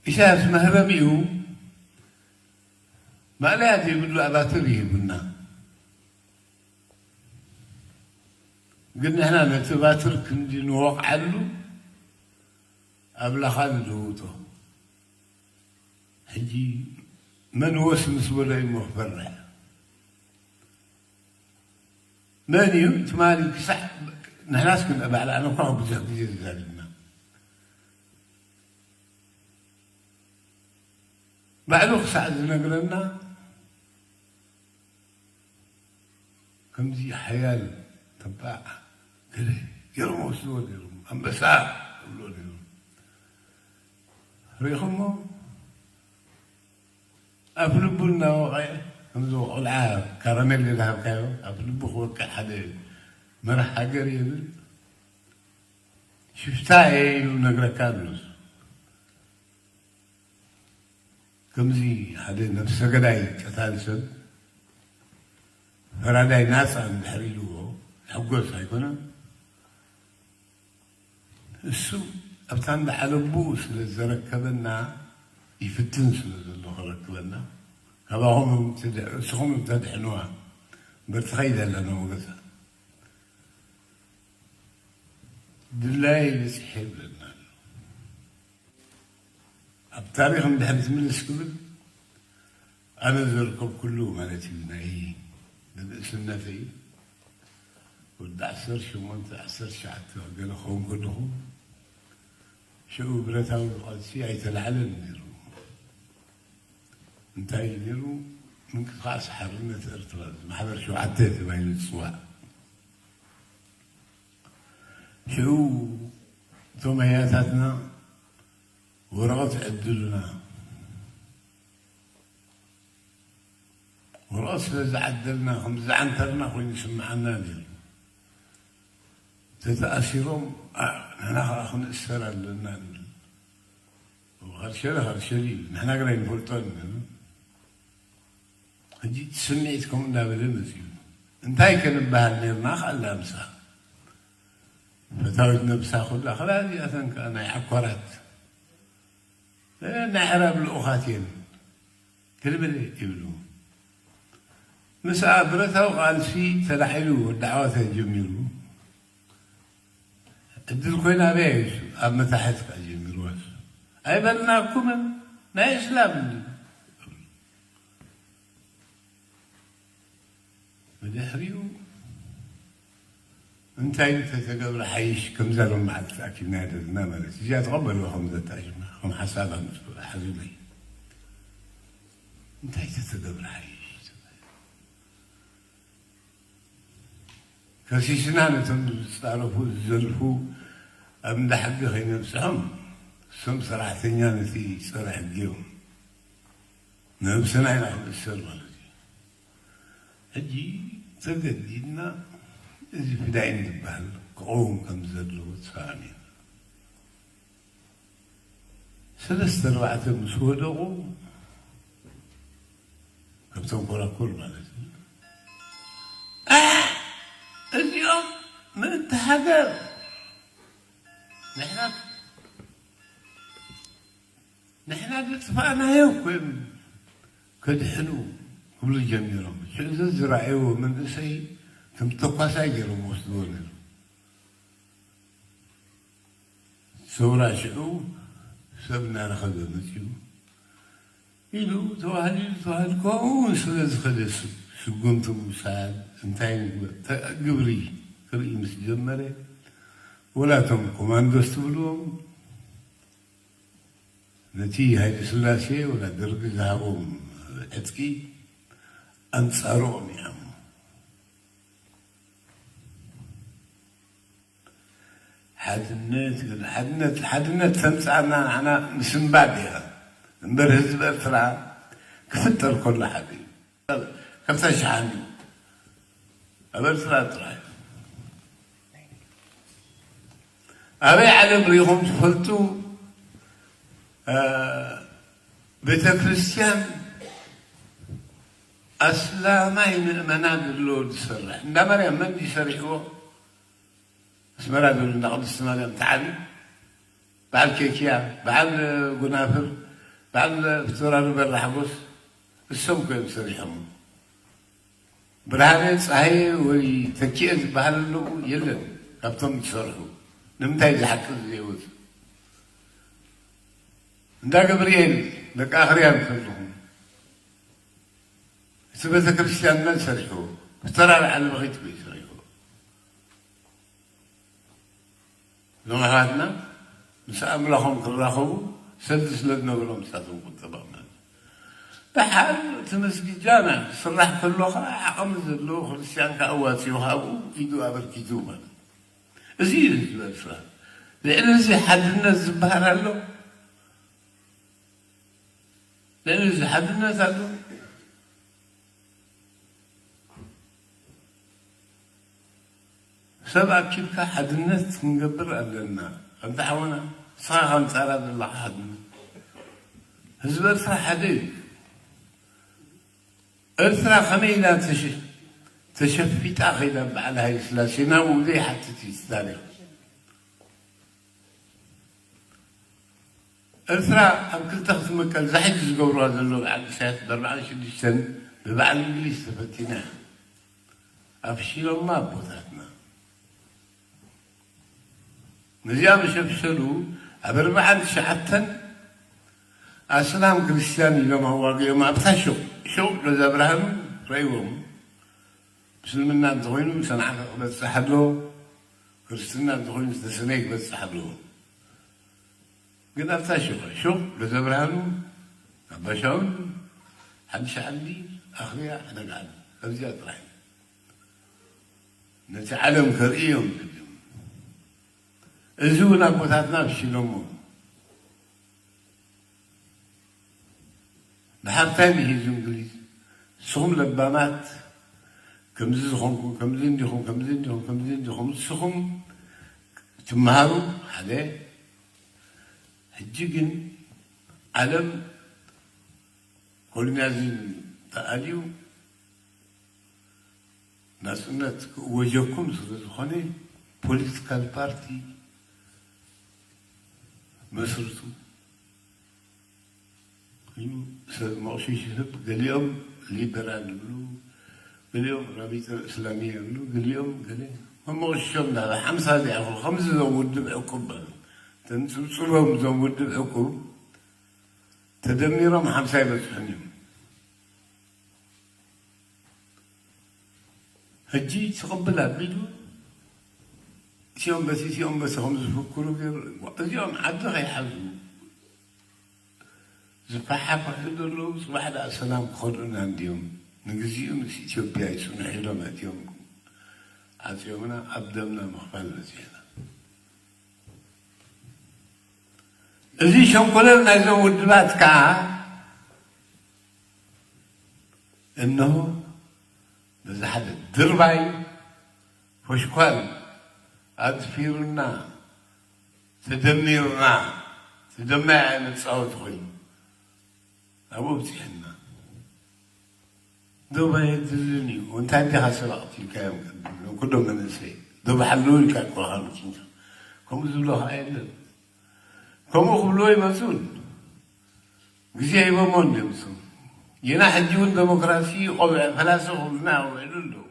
إشاف مهرميو ما لا يقول له أباتريه بنا قلنا هنا نتباتر كندي نوقع له أبلا خالد وطه حجي من هو اسمس ولا مخبرنا من يوم تمالي كسح نحناس كنا أبا على أنا قاعد بجهد ذلك بعدو سعد نقلنا كم زي حيال تبع كله يرمو سود يرمو أم بساء يقولون يرمو ريخمو أفلبنا وغير كم زو العاب كراميل لها كايو أفلبو خوك حدا مرح حجر يبل شفتاي ونقرا كارلوس كم زي هذا نفس قداي كثالثا فراداي ناس عند حريلو حقوس هيكونا السو أبتان بحلبوس للزركبنا يفتنس للزركبنا هذا هم تدحنوها برتخيل لنا وقتها بالله يسحب لنا التاريخ مدحمت من السكبل أنا ذركب كله مالتي بناهي بدأسنا فيه ودع عسر شو ما أنت عسر شعته قال أخوهم كلهم شو برتها والقادسية يتلعلن ديرو انتهي ديرو ممكن خاص حرنا ترتبط ما حضر شو عديت بين السواق شو ثمياتنا ورغت عدلنا ورأس عدلنا خمس عنترنا خوين سمعنا دير تتأثرهم نحن أخذ السرى لنا وغرشلي نحن قرأين فلطان جيت سمعتكم لا بدمسيو انتهي كان بهالنير ناخ ألا أمسا فتاوت نفسها خلا خلالي أثنك أنا يحكرت نعرب الأخاتين كلمة يبلو مساء برتها وقال في تلحلو الدعوات الجميلو الدل كوينا بيش أما تحتك الجميلو أي بلناكم لا إسلام بدحريو انتي تتقبل حيش كم زالوا مع التأكيد نادر النامرة جاء تقبلوا خمسة أجمع هم حسابها مسؤول حبيبي انتي تتقبل حيش كسي سنانة تعرفوا الزلفوا أمدح حق خير نفسهم سم صراحة ثانية في صراحة اليوم نفسنا نحن السر والدي هجي تقدينا إذا في داين نبال قوم كم زلوا تسامين ثلاثة أربعة مسودة كم تنقل كل مالتي اليوم من التحقر نحن اتفقنا يوم كدحنو قبل الجميرهم شو الزراعيو من اسي كم تقوى ساجر وموصلون سورة شعو سبنا رخذ نتيو يلو توهل كون سلز خلص شو قمتم مساعد انتين قبري كري مسجمرة ولا تم كوماندوس تبلوم نتي هاي السلاسية ولا درج ذهبهم اتكي انصارهم يا عم حدنت تمسعنا أنا مسن بعدها نبرز بأسرع كفتر كل حبيب كفتر شحاني أبرسرع طلع أبي علم ريهم فلتو بيت كريستيان أسلامين منابر لود سرع عندما مريم من يسرحوا اسمه رابل نقد السماء تعالي بعد كيكيا بعد قنافر بعد افترار بالرحبوس السم كان سريحهم برهانة صحيح وتكيئز بحالله يلن كابتن تصرحوا نمتاز حق الزيوز دا قبريين لك آخرين كلهم سبت كريستيان من سرحوا افترار على بغيت بيسرحوا لو هادنا مسأم لهم كراخوا سدس لنا ولهم ساتهم كنت بغنا بحال تمسك جامع صرح كله عقم زلو خريستيان كأواتي وهابو يدو أبر كتوبا زين الزبالفة لأن زي حد الناس زبهر له لأن زي حد الناس له سبع كيف حد الناس نقبر لنا أنت حونا صاغ أنت على الله حدنا الزبالفة حديد أرثرا خمينا تشفي تاخذ على هاي الثلاثينة ولي حتى تستاريخ أرثرا أم كل تخذ مكان زحيت زقورا زلو على ساعات بربع شديد سن ببعض الإنجليز تفتينا أفشيل الله بوثاتنا نزيام شفشلو أبربع شعبتن أسلام كريستياني لما هو يوم أبتشو شو لزبرهن رأيهم مسلمنا نتغينهم سنعرف بس حبلو كريستينا نتغينهم سنيك بس حبلو قد أبتشو شو لزبرهن أبشون حدش عندي أخويا أنا قاعد أرجع رايح نتعلم كرئيهم الزونا بوتاتنا بشيلومو بحال ثاني هي الإنجليز سخم لبامات كمزين دخون كمزين دخون كمزين دخون كمزين دخون سخم تمهارو حدا هجيجن علم كولونياليزم تأليو ناسونات وجهكم سرطخاني بوليتيكال بارتي مسرتو ماشي شهب قال اليوم ليبرال بلو قال اليوم رابطة الإسلامية بلو قال اليوم قال هم غشمنا على خمسة دي خمسة زود بعقوبة تنسلهم زود بعقوبة تدميرهم خمسة بس حنيم هجي تقبلها بيدو سيوم بس خمسة فكروا غير اليوم عاد غير حزو زفاحة فحدلو صباح السلام خلونا عندهم نجزيهم إثيوبيا يسون حلوم أتيهم عزيومنا أبدمنا مخبل زيادة إذا شو كلنا نزود دبات كا إنه إذا حد درباي فشكوال أدفيرنا تدمرنا تدمعنا تصوت خيم أبو بتحنا دوبا يدلني وانت عندي حسراتي الكلام كله من نسي دوبا حلول كان قرآن كنت كم زلوها أيضا كم قبلوه مسؤول جزيه ومن يمسون ينا حجون ديمقراطية قبل فلاسفة قلنا وعللو